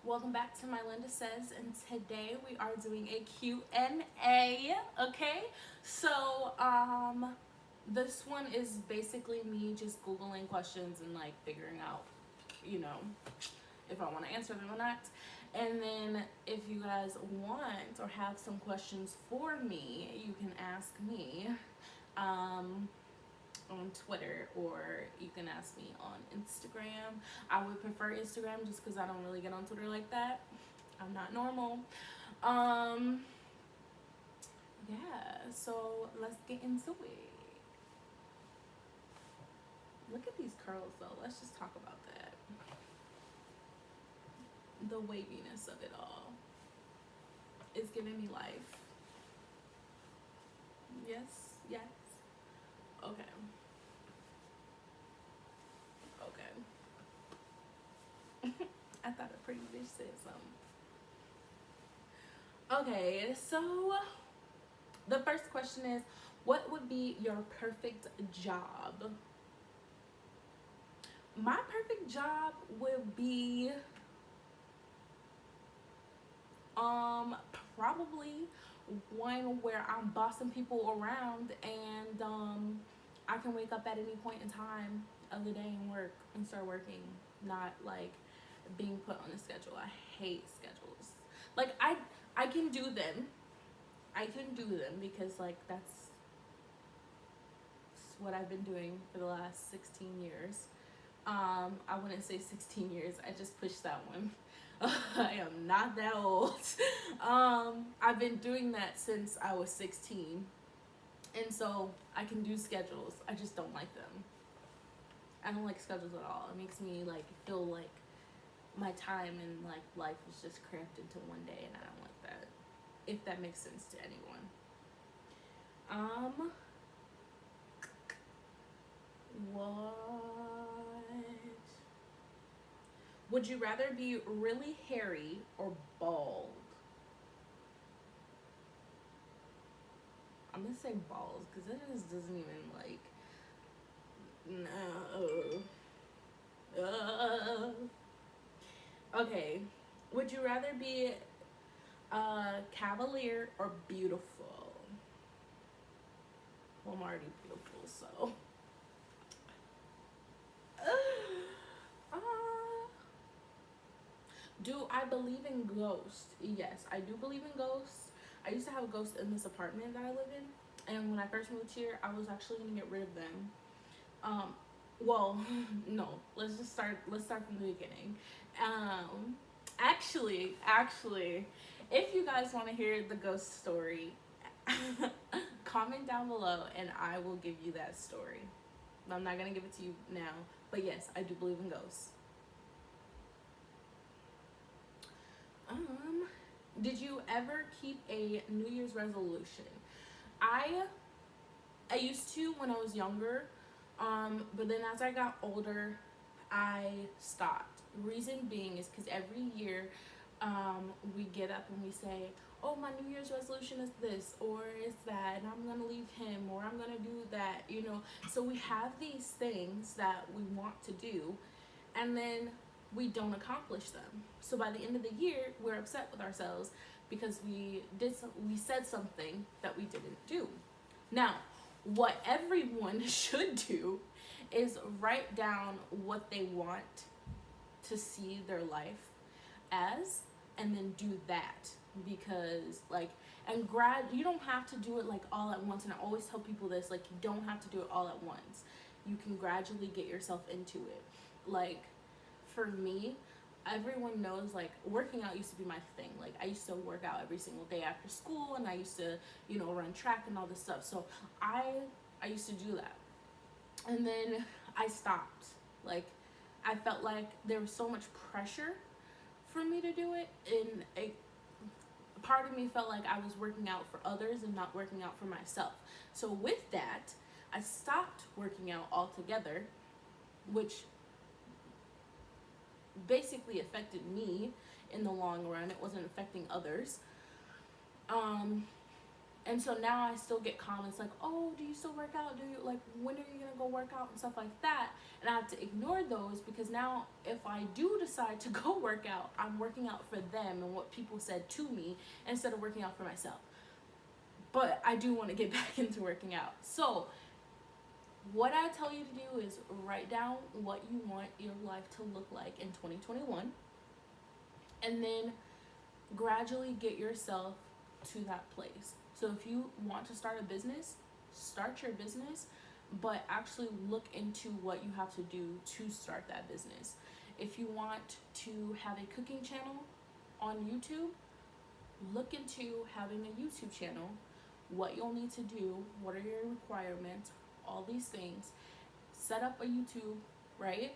Welcome back to My Linda Says, and today we are doing a Q&A, okay? This one is basically me just Googling questions and like figuring out, you know, if I want to answer them or not. And then if you guys want or have some questions for me, you can ask me. On Twitter, or you can ask me on Instagram. I would prefer Instagram just because I don't really get on Twitter like that. I'm not normal. Um, yeah, so let's get into it. Look at these curls though. Let's just talk about that. The waviness of it all. It's giving me life. Yes, yes. Okay. Okay. I thought a pretty bitch said something. Okay, so the first question is, what would be your perfect job? My perfect job would be probably one where I'm bossing people around and I can wake up at any point in time of the day and work and start working, not like being put on a schedule. I hate schedules. Like I can do them. I can do them because like that's what I've been doing for the last 16 years. I wouldn't say 16 years. I just pushed that one. I am not that old. I've been doing that since I was 16. And so I can do schedules. I just don't like them. I don't like schedules at all. It makes me like feel like my time and like life is just cramped into one day, and I don't like that. If that makes sense to anyone. What? Would you rather be really hairy or bald? I'm gonna say balls because it just doesn't even like. No. Okay. Would you rather be cavalier or beautiful? Well, I'm already beautiful, so. Uh, do I believe in ghosts? Yes, I do believe in ghosts. I used to have a ghost in this apartment that I live in, and when I first moved here, I was actually gonna get rid of them. Um, well, no. Let's start from the beginning. Um, actually, if you guys want to hear the ghost story, comment down below, and I will give you that story. I'm not gonna give it to you now, but yes, I do believe in ghosts. Um, did you ever keep a New Year's resolution? I I used to when I was younger, but then as I got older, I stopped. Reason being is because every year, we get up and we say, "Oh, my New Year's resolution is this or is that, and I'm gonna leave him or I'm gonna do that." So we have these things that we want to do, and then we don't accomplish them. So by the end of the year, we're upset with ourselves because we said something that we didn't do. Now, what everyone should do is write down what they want to see their life as, and then do that. Because like, and you don't have to do it like all at once. And I always tell people this, like, you don't have to do it all at once. You can gradually get yourself into it. Like, for me, everyone knows like working out used to be my thing. Like, I used to work out every single day after school, and I used to run track and all this stuff. So I used to do that, and then I stopped. Like, I felt like there was so much pressure for me to do it, and a part of me felt like I was working out for others and not working out for myself. So with that, I stopped working out altogether, which basically affected me in the long run. It wasn't affecting others. And so now I still get comments like, oh, do you still work out? Do you, like, when are you gonna go work out and stuff like that? And I have to ignore those because now if I do decide to go work out, I'm working out for them and what people said to me instead of working out for myself. But I do want to get back into working out. So what I tell you to do is write down what you want your life to look like in 2021, and then gradually get yourself to that place. So if you want to start a business, start your business, but actually look into what you have to do to start that business. If you want to have a cooking channel on YouTube, look into having a YouTube channel, what you'll need to do, what are your requirements, all these things. Set up a YouTube, right?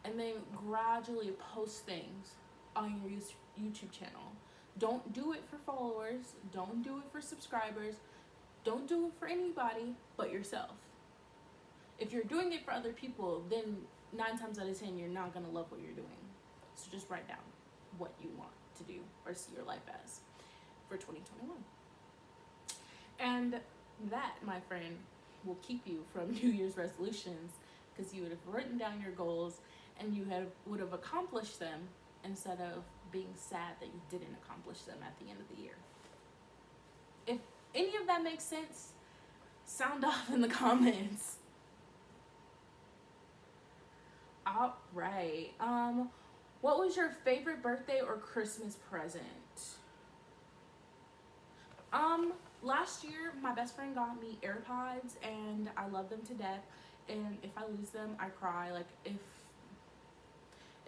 And then gradually post things on your YouTube channel. Don't do it for followers, don't do it for subscribers, don't do it for anybody but yourself. If you're doing it for other people, then 9 times out of 10 you're not gonna love what you're doing. So just write down what you want to do or see your life as for 2021. And that, my friend, will keep you from New Year's resolutions, because you would have written down your goals and you would have accomplished them instead of being sad that you didn't accomplish them at the end of the year. If any of that makes sense, sound off in the comments. All right. What was your favorite birthday or Christmas present? Last year, my best friend got me AirPods, and I love them to death. And if I lose them, I cry. Like, if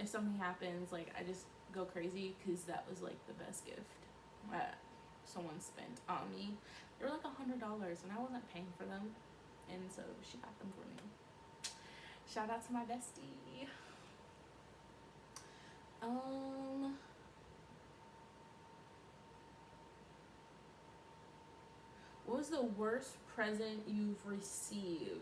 something happens, like, I just go crazy, because that was, like, the best gift that someone spent on me. They were, like, $100, and I wasn't paying for them, and so she got them for me. Shout out to my bestie. What was the worst present you've received?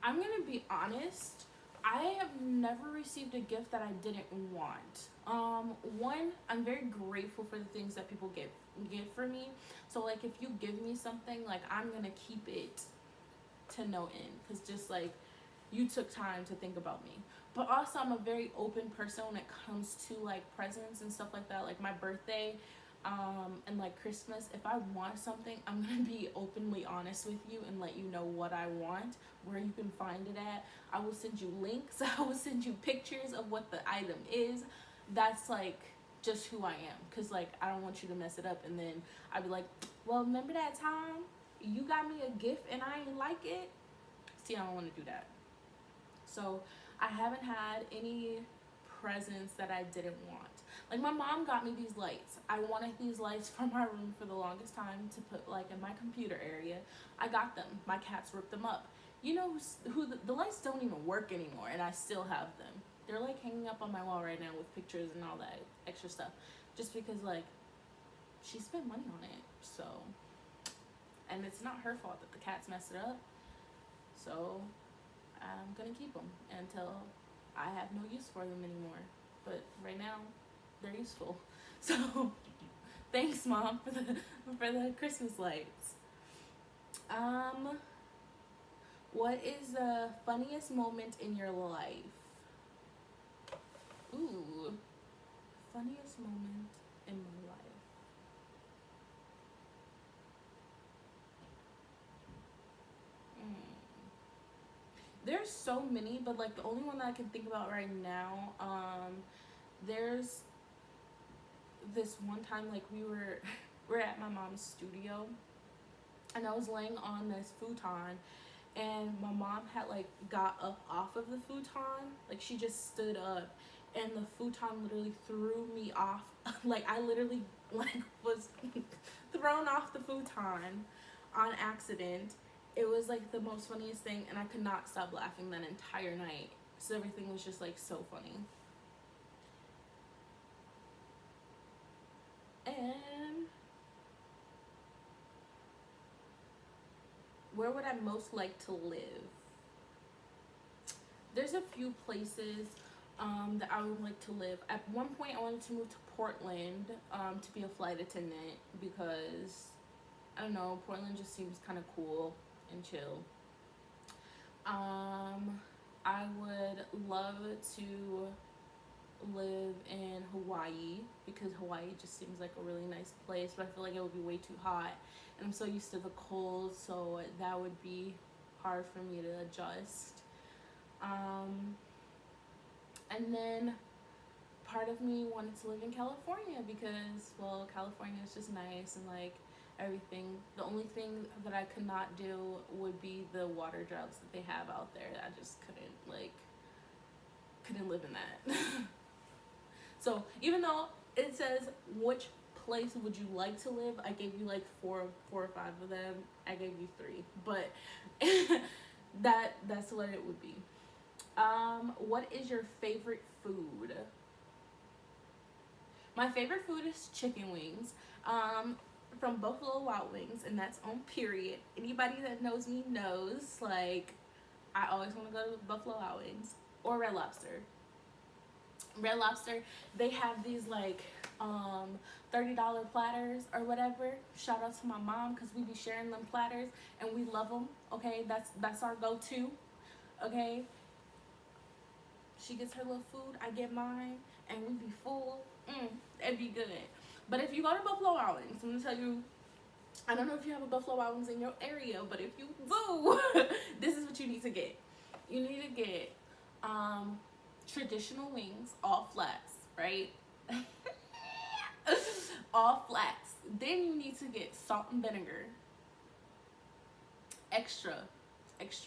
I'm gonna be honest, I have never received a gift that I didn't want. One, I'm very grateful for the things that people give for me. So like, if you give me something, like, I'm gonna keep it to no end, because just like, you took time to think about me. But also, I'm a very open person when it comes to like presents and stuff like that. Like my birthday, and like Christmas, if I want something, I'm gonna be openly honest with you and let you know what I want, where you can find it at. I will send you links. I will send you pictures of what the item is. That's like just who I am, because like, I don't want you to mess it up and then I'd be like, well, remember that time you got me a gift and I ain't like it? See, I don't want to do that. So I haven't had any presents that I didn't want. Like, my mom got me these lights. I wanted these lights for my room for the longest time to put like in my computer area. I got them. My cats ripped them up. You know who the lights don't even work anymore, and I still have them. They're like hanging up on my wall right now with pictures and all that extra stuff, just because like, she spent money on it. So, and it's not her fault that the cats messed it up. So I'm gonna keep them until I have no use for them anymore. But right now, they're useful. So thanks, Mom, for the Christmas lights. What is the funniest moment in your life? Ooh, funniest moment in my life. There's so many, but like, the only one that I can think about right now, there's this one time, like, we're at my mom's studio, and I was laying on this futon, and my mom had like got up off of the futon, like she just stood up, and the futon literally threw me off. Like, I literally like was thrown off the futon on accident. It was like the most funniest thing, and I could not stop laughing that entire night. So everything was just like so funny. And where would I most like to live? There's a few places. that I would like to live. At one point, I wanted to move to Portland to be a flight attendant because I don't know, Portland just seems kind of cool and chill. I would love to live in Hawaii because Hawaii just seems like a really nice place, but I feel like it would be way too hot, and I'm so used to the cold, so that would be hard for me to adjust. Um, and then part of me wanted to live in California because, well, California is just nice and like everything. The only thing that I could not do would be the water droughts that they have out there. I just couldn't live in that. So even though it says which place would you like to live, I gave you like four or five of them. I gave you three, but that's what it would be. What is your favorite food? My favorite food is chicken wings. From Buffalo Wild Wings, and that's on period. Anybody that knows me knows, like, I always want to go to Buffalo Wild Wings or Red Lobster. Red Lobster, they have these like $30 platters or whatever. Shout out to my mom because we be sharing them platters and we love them. Okay, that's our go-to. Okay, she gets her little food, I get mine, and we be full. It'd be good. But if you go to Buffalo Wild Wings, I'm gonna tell you, I don't know if you have a Buffalo Wild Wings in your area, but if you do, this is what you need to get. You need to get traditional wings, all flats, right? All flats. Then you need to get salt and vinegar, extra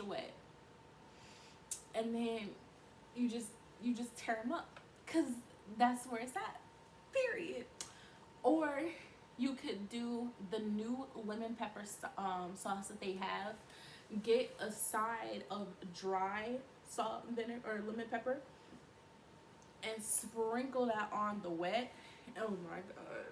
wet, and then you just tear them up, cause that's where it's at. Period. Or you could do the new lemon pepper sauce that they have. Get a side of dry salt and vinegar or lemon pepper and sprinkle that on the wet. Oh my god.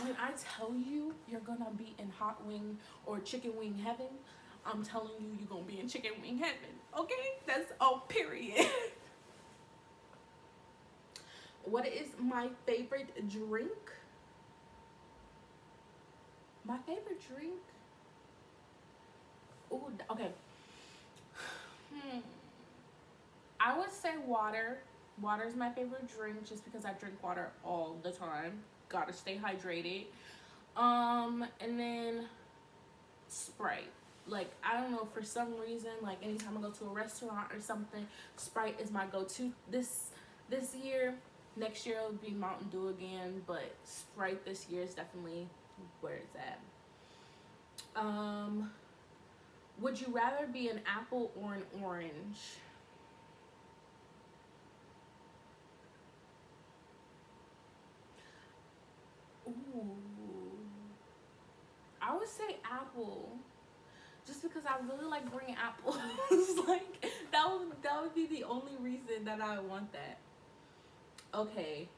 When I tell you you're gonna be in hot wing or chicken wing heaven, I'm telling you you're gonna be in chicken wing heaven. Okay? That's all, period. What is my favorite drink? My favorite drink? Ooh, okay. I would say water. Water is my favorite drink just because I drink water all the time. Gotta stay hydrated. And then Sprite. Like, I don't know, for some reason, like anytime I go to a restaurant or something, Sprite is my go-to. This year, next year it'll be Mountain Dew again, but Sprite this year is definitely where it's at. Would you rather be an apple or an orange? Ooh, I would say apple, just because I really like green apples. Like that would be the only reason that I want that. Okay,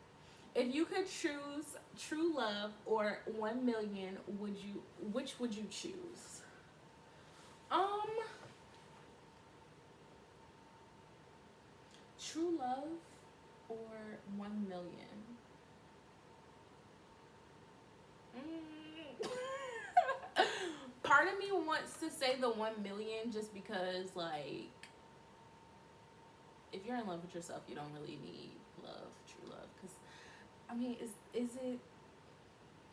if you could choose true love or 1 million, which would you choose? Um, True love or 1 million? Part of me wants to say the 1 million just because, like, if you're in love with yourself, you don't really need love, true love. Because, I mean, is it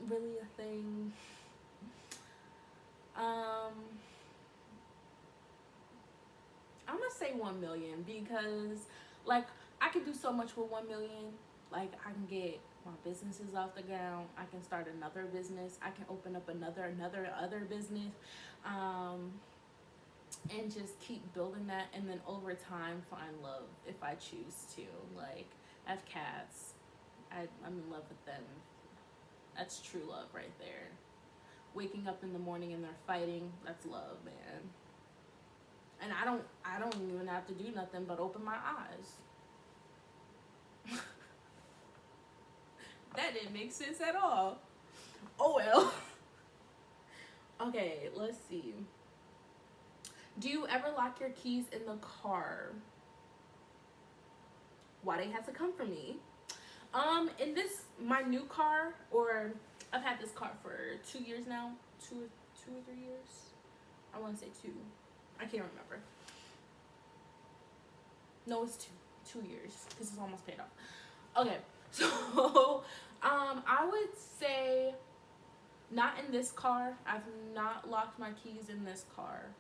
really a thing? I'm gonna say 1 million because, like, I can do so much with 1 million. Like, I can get my businesses off the ground. I can start another business. I can open up another business, and just keep building that. And then over time, find love if I choose to. Like, I have cats. I'm in love with them. That's true love right there. Waking up in the morning and they're fighting. That's love, man. And I don't even have to do nothing but open my eyes. That didn't make sense at all. Oh well. Okay, let's see. Do you ever lock your keys in the car? why they had to come for me. In this, my new car, or I've had this car for 2 years now, two or 3 years. I want to say 2. I can't remember. No, it's 2 years because it's almost paid off. Okay, so I would say not in this car. I've not locked my keys in this car,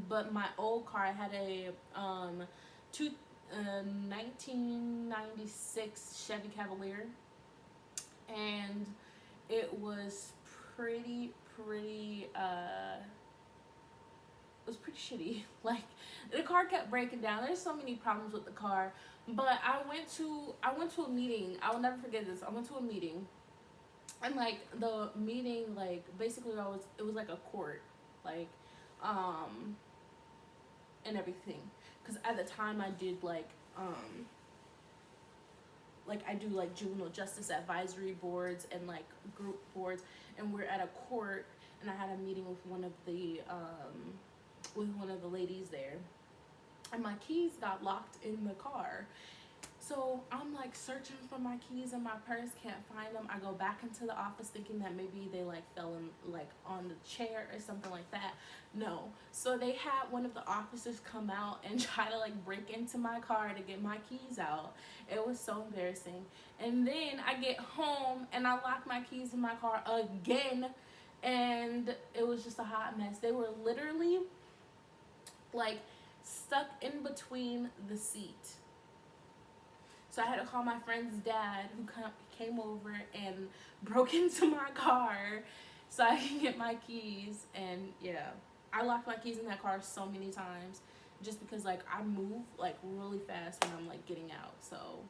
but my old car, I had a 1996 Chevy Cavalier, and it was pretty it was pretty shitty. Like, the car kept breaking down. There's so many problems with the car. But I went to a meeting. I will never forget this. I went to a meeting, and like the meeting, like basically it was like a court, like and everything. Because at the time I did like I do like juvenile justice advisory boards and like group boards, and we're at a court, and I had a meeting with one of the ladies there, and my keys got locked in the car. So I'm like searching for my keys in my purse, can't find them. I go back into the office thinking that maybe they like fell in like on the chair or something like that. No. So they had one of the officers come out and try to like break into my car to get my keys out. It was so embarrassing. And then I get home and I lock my keys in my car again, and it was just a hot mess. They were literally like stuck in between the seat. So I had to call my friend's dad, who came over and broke into my car so I could get my keys. And yeah, I locked my keys in that car so many times just because like I move like really fast when I'm like getting out. So,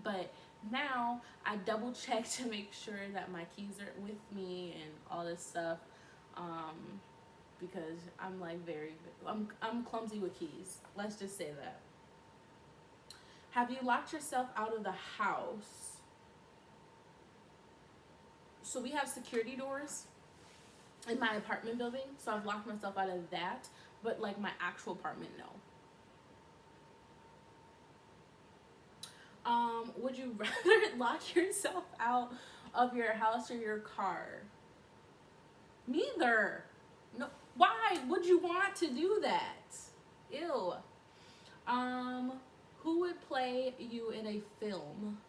but now I double check to make sure that my keys are with me and all this stuff, because I'm like I'm clumsy with keys. Let's just say that. Have you locked yourself out of the house? So we have security doors in my apartment building, so I've locked myself out of that, but like my actual apartment, no. Would you rather lock yourself out of your house or your car? Neither. No. Why would you want to do that? Ew. Who would play you in a film?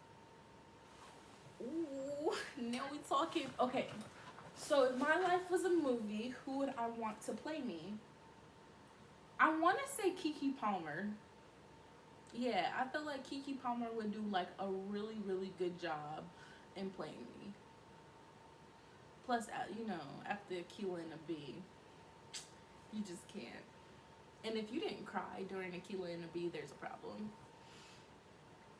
Ooh, now we talking. Okay, so if my life was a movie, who would I want to play me? I want to say Keke Palmer. Yeah, I feel like Keke Palmer would do like a really good job in playing me. Plus, you know, after Akilah and a Bee, you just can't. And if you didn't cry during Akilah and a Bee, there's a problem.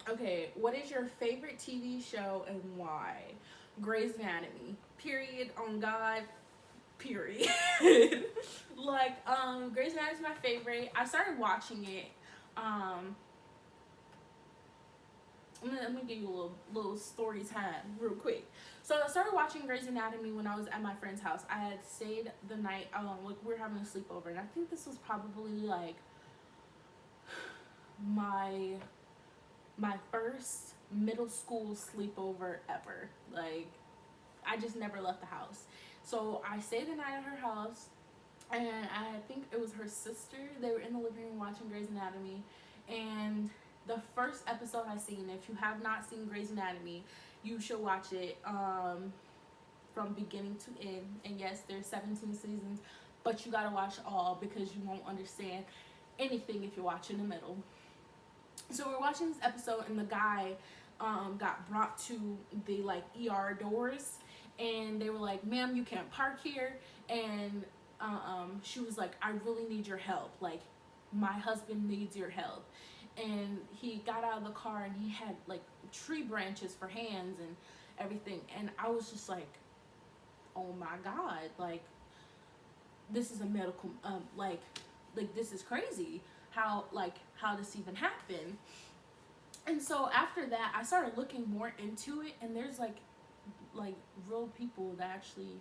Okay, what is your favorite TV show and why? Grey's Anatomy. Period. On God. Period. Like, Grey's Anatomy is my favorite. I started watching it. Let me give you a little story time real quick. So I started watching Grey's Anatomy when I was at my friend's house. I had stayed the night, like we were having a sleepover, and I think this was probably like my first middle school sleepover ever. Like, I just never left the house. So I stayed the night at her house, and I think it was her sister. They were in the living room watching Grey's Anatomy, and the first episode I seen, if you have not seen Grey's Anatomy, you should watch it from beginning to end. And yes, there's 17 seasons, but you gotta watch all because you won't understand anything if you watch in the middle. So we're watching this episode, and the guy got brought to the like ER doors, and they were like, "Ma'am, you can't park here." And she was like, "I really need your help. Like, my husband needs your help." And he got out of the car, and he had like tree branches for hands and everything. And I was just like, "Oh my God, like, this is a medical, like this is crazy. How this even happened?" And so after that, I started looking more into it, and there's like real people that actually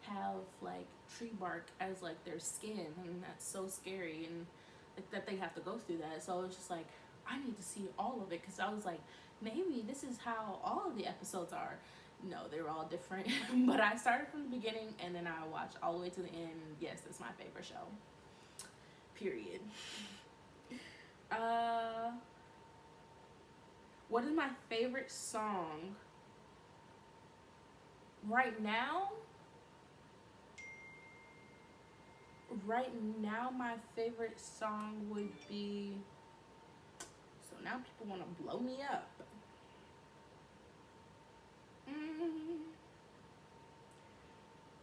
have like tree bark as like their skin, and that's so scary, and like that they have to go through that. So it's just like, I need to see all of it, because I was like, maybe this is how all of the episodes are. No, they were all different. But I started from the beginning and then I watched all the way to the end. Yes, that's my favorite show. Period. Uh, what is my favorite song right now? Right now, my favorite song would be. So now people want to blow me up. Mm,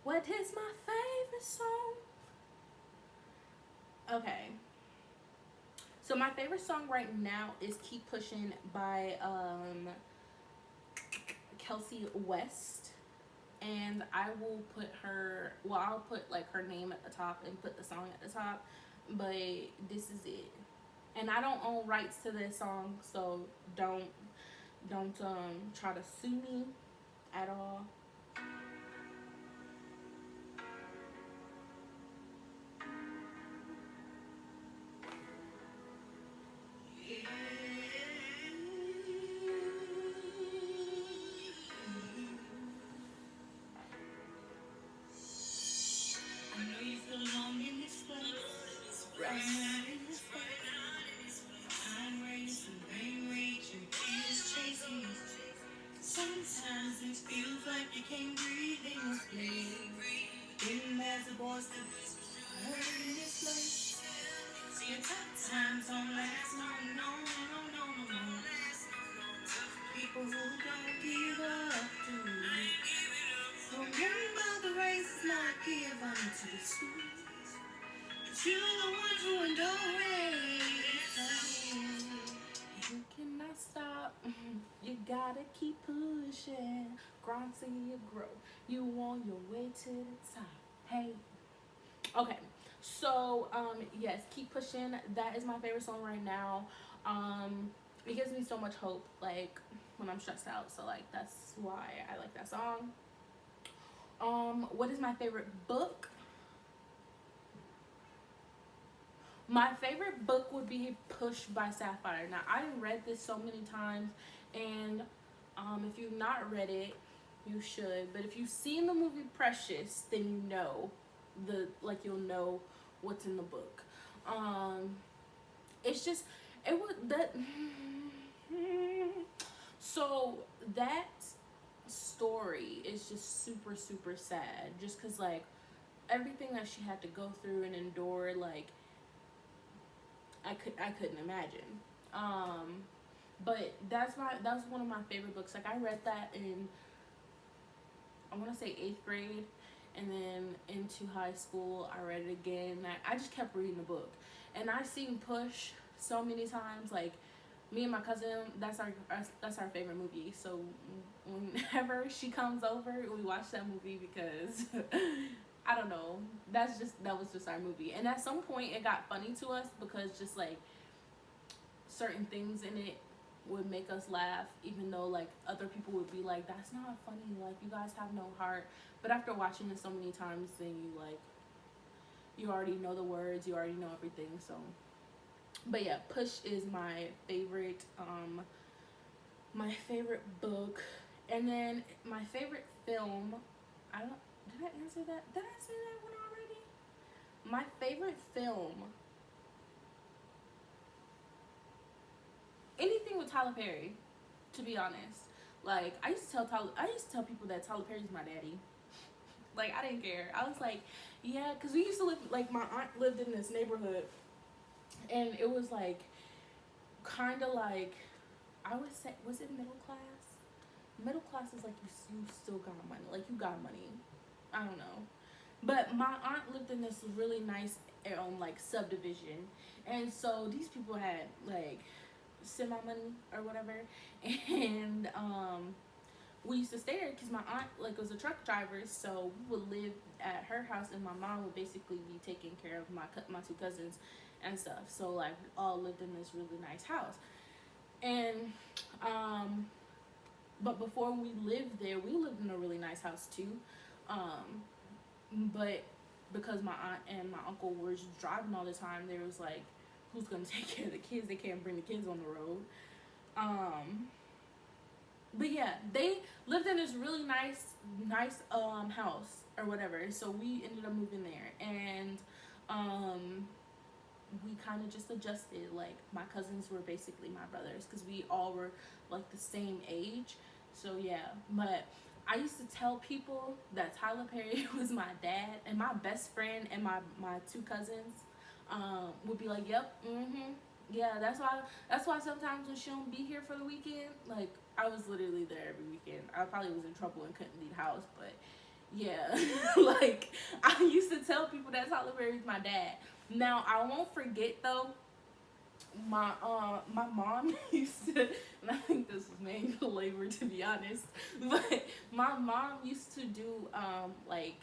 what is my favorite song? Okay. So my favorite song right now is "Keep Pushing" by Kelsey West, and I will put her. Well, I'll put like her name at the top and put the song at the top, but this is it. And I don't own rights to this song, so don't try to sue me at all. I know you feel alone in this place, right now in this place. I'm racing, rain raging, tears chasing you. Sometimes it feels like you can't breathe in this place. Even as a voice to hurt in this place. Your tough times don't last, no, no, no, no, no, no. People who don't give up to remember the race is not given to the sweet. But you're the one who endure it. You cannot stop. You gotta keep pushing. Grind till you grow. You on your way to the top. Hey. Okay. So yes, keep pushing. That is my favorite song right now. It gives me so much hope, like when I'm stressed out. So like that's why I like that song. What is my favorite book? My favorite book would be Push by Sapphire. Now, I done read this so many times, and if you've not read it, you should. But if you've seen the movie Precious, then you know you'll know what's in the book. It's just it would that. So that story is just super super sad. Just cause like everything that she had to go through and endure, like I couldn't imagine. But that's one of my favorite books. Like I read that in I want to say 8th grade, and then into high school I read it again. I just kept reading the book, and I've seen Push so many times. Like me and my cousin, that's our favorite movie. So whenever she comes over, we watch that movie because I don't know. That was just our movie. And at some point it got funny to us because just like certain things in it would make us laugh, even though like other people would be like, that's not funny, like you guys have no heart. But after watching it so many times, then you already know the words, you already know everything. So but yeah, Push is my favorite book. And then my favorite film, I don't did I answer that? Did I say that one already? My favorite film, anything with Tyler Perry, to be honest. Like I used to tell people that Tyler Perry's my daddy. Like I didn't care. I was like, yeah, because we used to live, like my aunt lived in this neighborhood, and it was like kind of like, I would say, was it middle class? Middle class is like you still got money, like you got money. I don't know, but my aunt lived in this really nice like subdivision, and so these people had like semi money or whatever, and we used to stay there because my aunt like was a truck driver, so we would live at her house, and my mom would basically be taking care of my two cousins and stuff. So like we all lived in this really nice house, and but before we lived there, we lived in a really nice house too, but because my aunt and my uncle were just driving all the time, there was like who's gonna take care of the kids? They can't bring the kids on the road. Um, but yeah, they lived in this really nice house or whatever. So we ended up moving there, and um we kind of just adjusted. Like my cousins were basically my brothers because we all were like the same age. So yeah, but I used to tell people that Tyler Perry was my dad, and my best friend and my two cousins would be like, "Yep, yeah." That's why sometimes when she don't be here for the weekend, like I was literally there every weekend. I probably was in trouble and couldn't leave the house, but yeah, like I used to tell people that Tyler Perry's my dad. Now I won't forget though. My mom used to, and I think this was manual labor to be honest, but my mom used to do like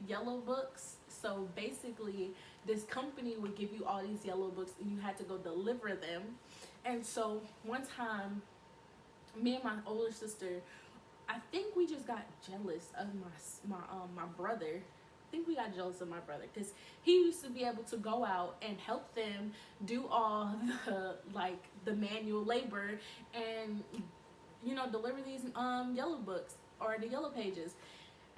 yellow books. So basically, this company would give you all these yellow books, and you had to go deliver them. And so one time, me and my older sister, I think we just got jealous of my brother. I think we got jealous of my brother because he used to be able to go out and help them do all the like the manual labor and deliver these yellow books or the yellow pages.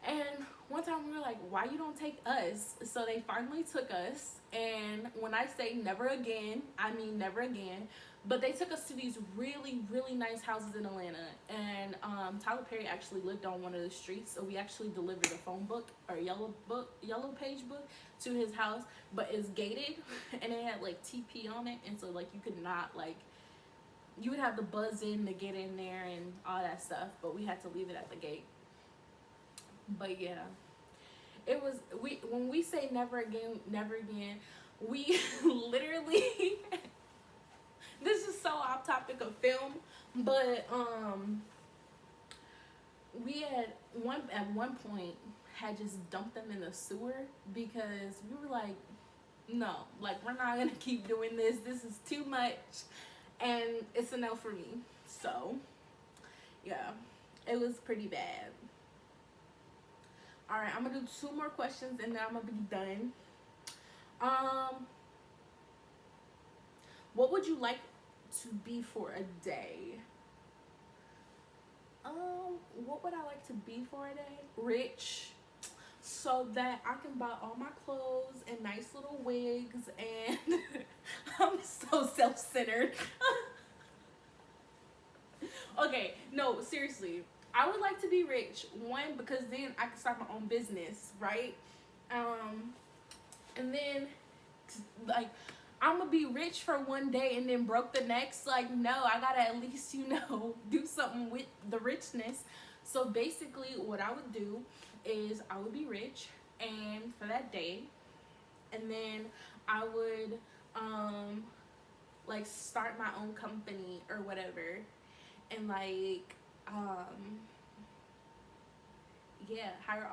And one time we were like, why you don't take us? So they finally took us. And when I say never again, I mean never again. But they took us to these really, really nice houses in Atlanta. And Tyler Perry actually lived on one of the streets. So we actually delivered a phone book or yellow page book to his house. But it's gated and it had like TP on it. And so like you could not like, you would have to buzz in to get in there and all that stuff. But we had to leave it at the gate. But yeah, it was when we say never again, we literally this is so off topic of film, but we at one point had just dumped them in the sewer because we were like, no, like we're not gonna keep doing this. This is too much, and it's a no for me. So yeah, it was pretty bad. All right, I'm gonna do 2 more questions and then I'm gonna be done. What would you like to be for a day? What would I like to be for a day? Rich, so that I can buy all my clothes and nice little wigs, and I'm so self-centered. Okay, no, seriously. I would like to be rich. One, because then I can start my own business, right? And then, like, I'm gonna be rich for one day and then broke the next. Like, no, I gotta at least, do something with the richness. So basically, what I would do is I would be rich, and for that day, and then I would, like, start my own company or whatever, and like, yeah, hire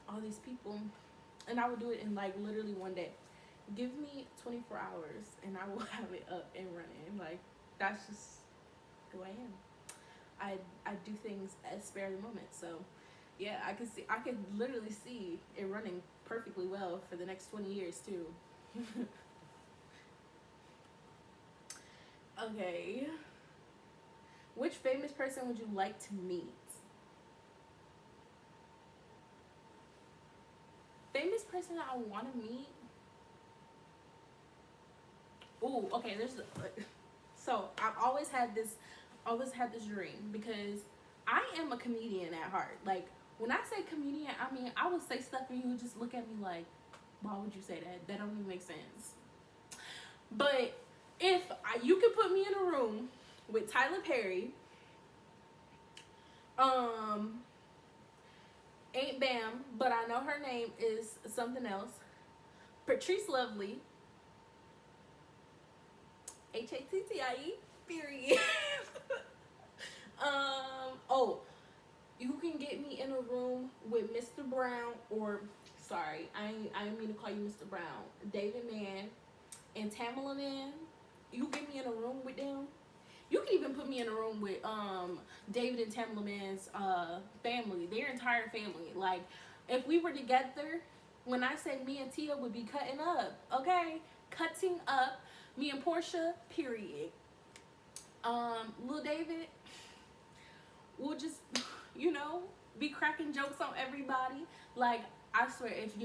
all these people, and I would do it in like literally one day. Give me 24 hours and I will have it up and running. Like that's just who I am. I do things at spare the moment. So yeah, I could literally see it running perfectly well for the next 20 years too. Okay. Which famous person would you like to meet? Famous person that I want to meet? Ooh, okay. So I've always had this dream because I am a comedian at heart. Like when I say comedian, I mean I would say stuff and you would just look at me like, why would you say that? That don't even make sense. But if you could put me in a room with Tyler Perry, Ain't Bam, but I know her name is something else. Patrice Lovely, Hattie, period. Oh, you can get me in a room with Mr. Brown, or sorry, I didn't mean to call you Mr. Brown. David Mann and Tamala Mann. You get me in a room with them. You can even put me in a room with David and Tamala Mann's family, their entire family. Like, if we were together, when I say me and Tia would be cutting up, okay? cutting up. Me and Portia, period. Lil David, we'll just, you know, be cracking jokes on everybody. Like, I swear, if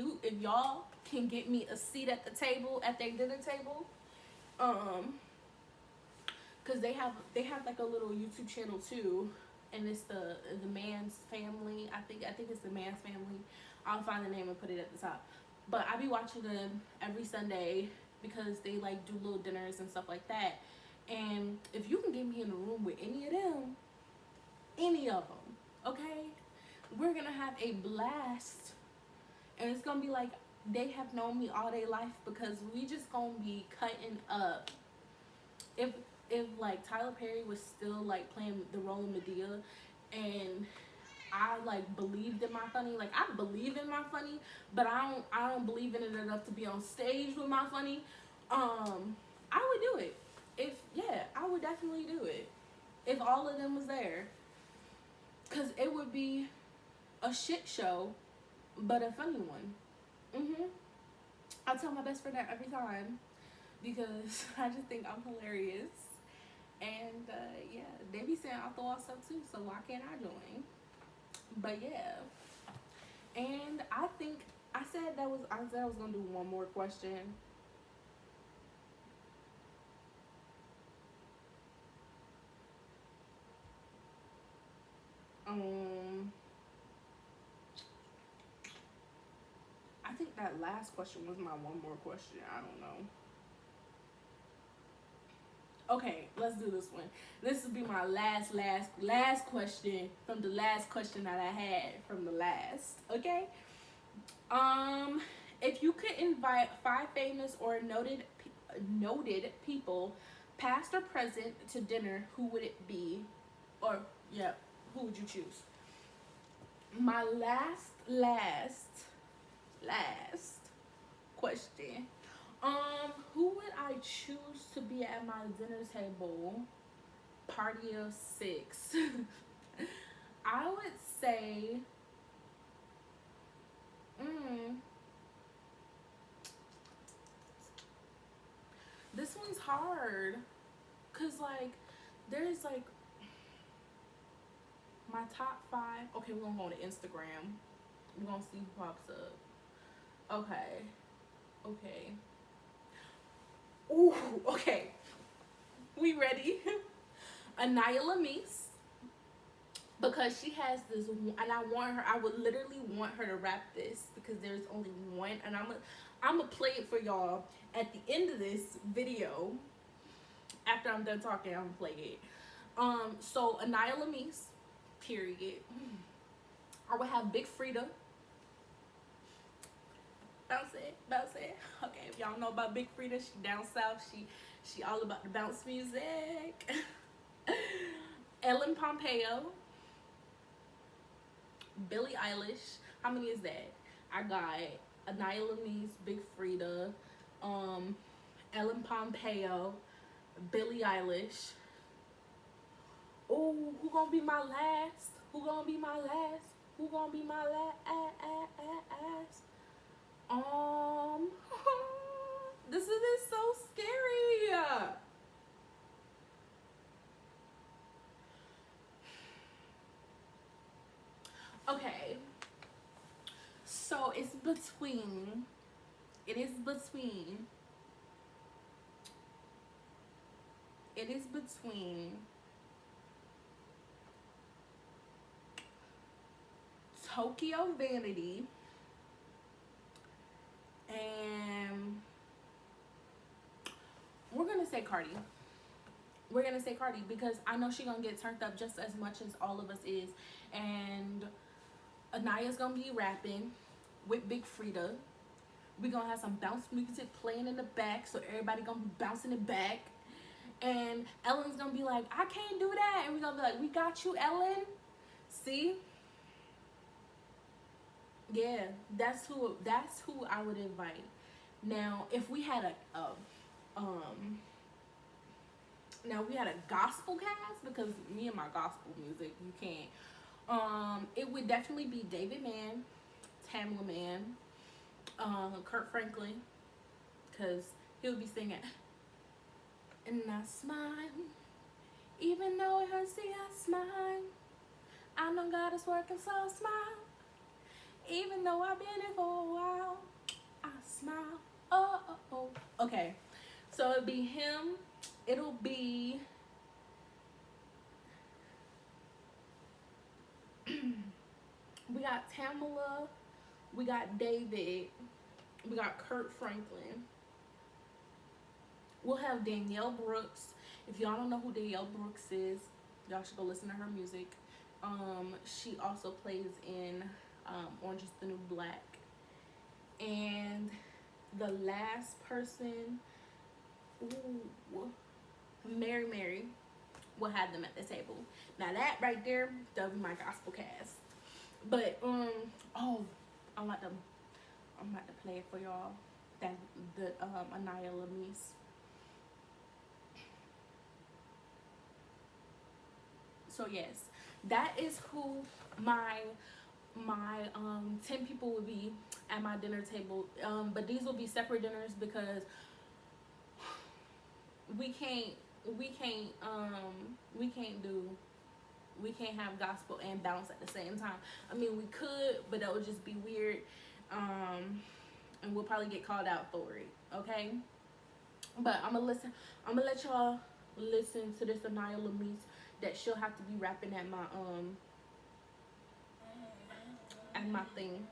y'all can get me a seat at the table, at their dinner table, cause they have like a little YouTube channel too, and it's the man's family. I think it's the man's family. I'll find the name and put it at the top. But I be watching them every Sunday because they like do little dinners and stuff like that. And if you can get me in a room with any of them, okay, we're gonna have a blast. And it's gonna be like they have known me all their life because we just gonna be cutting up. If like Tyler Perry was still like playing the role of Medea, and I like believed in my funny, like I believe in my funny, but I don't believe in it enough to be on stage with my funny. I would do it. I would definitely do it if all of them was there, cause it would be a shit show, but a funny one. I tell my best friend that every time because I just think I'm hilarious. And yeah, they be saying I'll throw out stuff too, so why can't I join? But yeah, and I think I said I was gonna do one more question. I think that last question was my one more question. I don't know. Okay, let's do this one. This will be my last question from the last question that I had from the last. Okay. If you could invite 5 famous or noted people, past or present, to dinner, who would it be? Or yeah, who would you choose? My last question. Who would I choose to be at my dinner table? Party of 6. I would say, this one's hard, cause like, there's like my top 5. Okay, we're gonna go to Instagram. We're gonna see who pops up. Okay. Ooh, okay. We ready? Anaya Lamise, because she has this, and I would literally want her to rap this because there's only one, and I'm gonna play it for y'all at the end of this video. After I'm done talking, I'm gonna play it. So Anaya Lamise, period. I would have Big Frida. Bounce it. Okay, if y'all know about Big Frida, she down south. She all about the bounce music. Ellen Pompeo, Billie Eilish. How many is that? I got Anaya Lamise, Big Frida, Ellen Pompeo, Billie Eilish. Oh, who gonna be my last? This is so scary. Okay, so it is between Tokyo Vanity and we're gonna say Cardi. Because I know she gonna get turned up just as much as all of us is, and Anaya's gonna be rapping with Big Frida. We gonna have some bounce music playing in the back, so everybody gonna be bouncing it back. And Ellen's gonna be like, I can't do that, and we gonna be like, we got you, Ellen. See? Yeah, that's who I would invite. Now, if we had a gospel cast, because me and my gospel music, you can't. It would definitely be David Mann, Tamla Mann, Kurt Franklin, because He'll be singing, and I smile, even though it hurts, see I smile. I know God is working, so I smile. Even though I've been here for a while, I smile. Oh, oh, oh. Okay, so it'll be him. It'll be we got Tamala, we got David, we got Kurt Franklin. We'll have Danielle Brooks. If y'all don't know who Danielle Brooks is, y'all should go listen to her music. She also plays in Orange is the New Black. And the last person, ooh, Mary will have them at the table. Now that right there, that'll be my gospel cast. But oh, I'm about to play it for y'all. That the Anaya Lamise. So yes, that is who my 10 people will be at my dinner table. But these will be separate dinners because we can't have gospel and bounce at the same time. I mean, we could, but that would just be weird. And we'll probably get called out for it. Okay. But I'm gonna let y'all listen to this Anaya Lamise that she'll have to be rapping at my thing.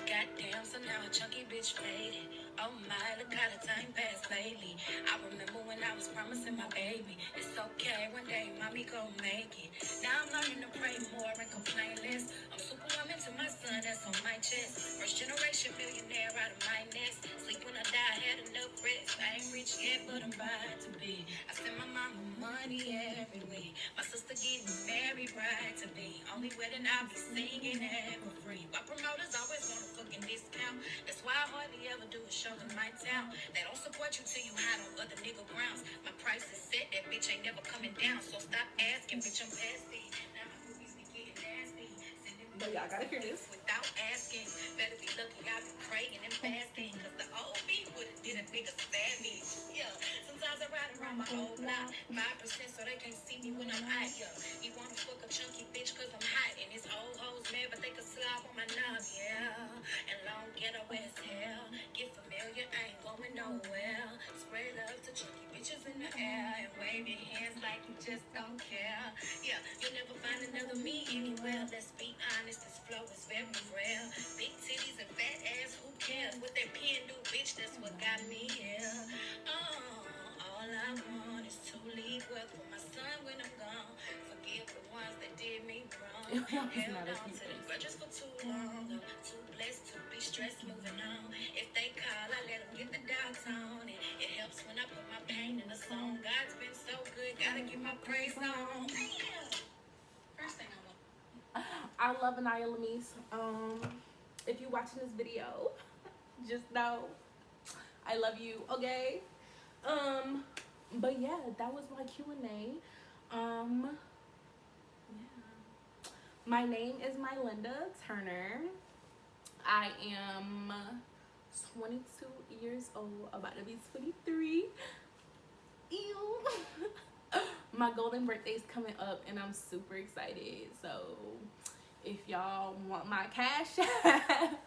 Goddamn, so now a chunky bitch faded. Oh my, look how the time passed lately. I remember when I was promising my baby, it's okay, one day mommy gon' make it. Now I'm learning to pray more and complain less. I'm superwoman to my son, that's on my chest. First generation millionaire out of my nest. Sleep when I die, had enough rest. I ain't rich yet, but I'm about to be. I send my mama money every week. My sister getting married, bride to be. Only wedding I'll be singing ever free. Why promoters always want a fucking discount? That's why I hardly ever do a show in my town. They don't support you till you hide on other nigga grounds. My price is set, that bitch ain't never coming down. So stop asking, bitch, I'm past it. Now my movies be getting nasty. But y'all gotta hear this. Without asking, better be lucky I've been praying and fasting. Cause the old me would've did a nigga savage. Yeah, sometimes I ride around my old block. 5% so they can't see me when I'm out. Yeah, he wanna fuck a chunky bitch cause I'm hot. And his old hoes mad, but they can slob on my knob. Yeah, and long ghetto as hell. Get familiar, I ain't going nowhere. Spread love to chunky bitches in the air. And wave your hands like you just don't care. Yeah, you'll never find another me anywhere. Let's be honest, this flow is very rare. Big titties and fat ass, who cares? What that pen do, bitch, that's what got me here. Oh, all I want is to leave wealth for my son when I'm gone. Forgive the ones that did me wrong. Held on to the grudges for too long. I'm too blessed to be stressed, moving on. If they call, I let them get the doubts on. It helps when I put my pain in a song. God's been so good, gotta get my praise on. First thing I want. I love Anaya Lamise. If you're watching this video, just know I love you. Okay. But yeah, that was my Q&A. Yeah. My name is Mylinda Turner. I am 22 years old, about to be 23. Ew. My golden birthday is coming up and I'm super excited. So if y'all want my cash app,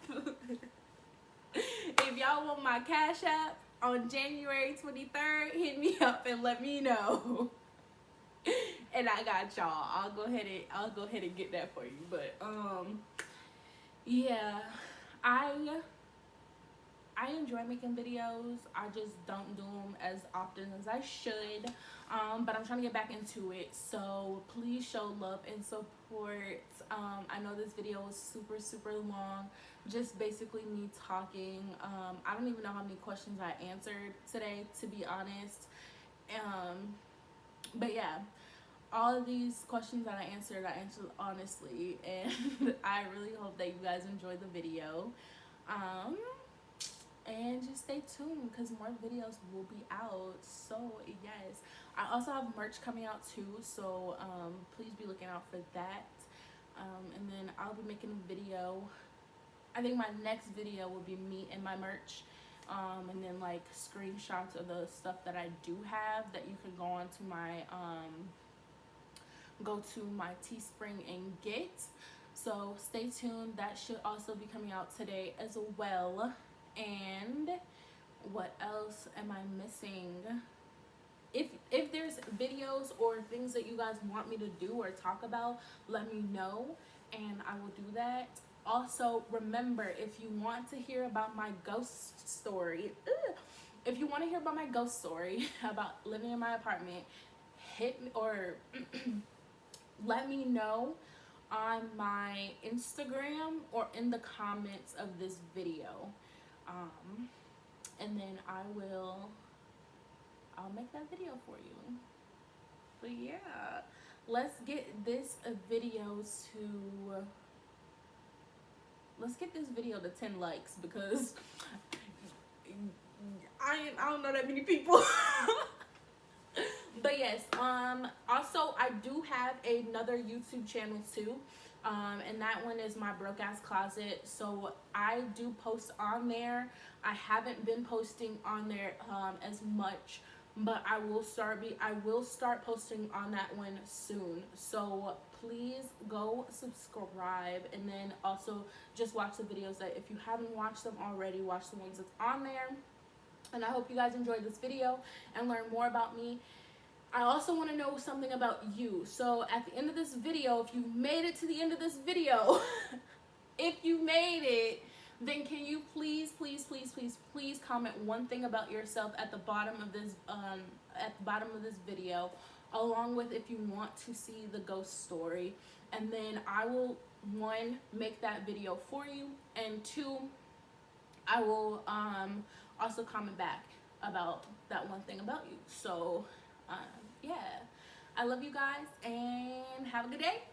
on January 23rd, hit me up and let me know. And I got y'all. I'll go ahead and get that for you. But yeah, I enjoy making videos. I just don't do them as often as I should. But I'm trying to get back into it. So please show love and support. I know this video was super long. Just basically me talking. I don't even know how many questions I answered today, to be honest. But yeah, all of these questions that I answered honestly. And I really hope that you guys enjoyed the video. And just stay tuned because more videos will be out. So yes, I also have merch coming out too, so please be looking out for that. And then I'll be making a video. I think my next video will be me and my merch. and then like screenshots of the stuff that I do have that you can go to my Teespring and get. So stay tuned. That should also be coming out today as well. And what else am I missing? If there's videos or things that you guys want me to do or talk about, let me know and I will do that. Also, remember, if you want to hear about my ghost story, if you want to hear about my ghost story about living in my apartment, hit me or let me know on my Instagram or in the comments of this video. And then I'll make that video for you. But yeah, let's get this video to 10 likes because I don't know that many people. But yes, also I do have another YouTube channel too. And that one is my broke ass closet. So I do post on there. I haven't been posting on there as much, but I will start posting on that one soon. So please go subscribe, and then also just watch the videos that if you haven't watched them already, watch the ones that's on there. And I hope you guys enjoyed this video and learn more about me. I also want to know something about you. So at the end of this video, if you made it to the end of this video, if you made it, then can you please comment one thing about yourself at the bottom of this video, along with if you want to see the ghost story, and then I will, 1, make that video for you, and 2, I will also comment back about that one thing about you. So yeah, I love you guys and have a good day.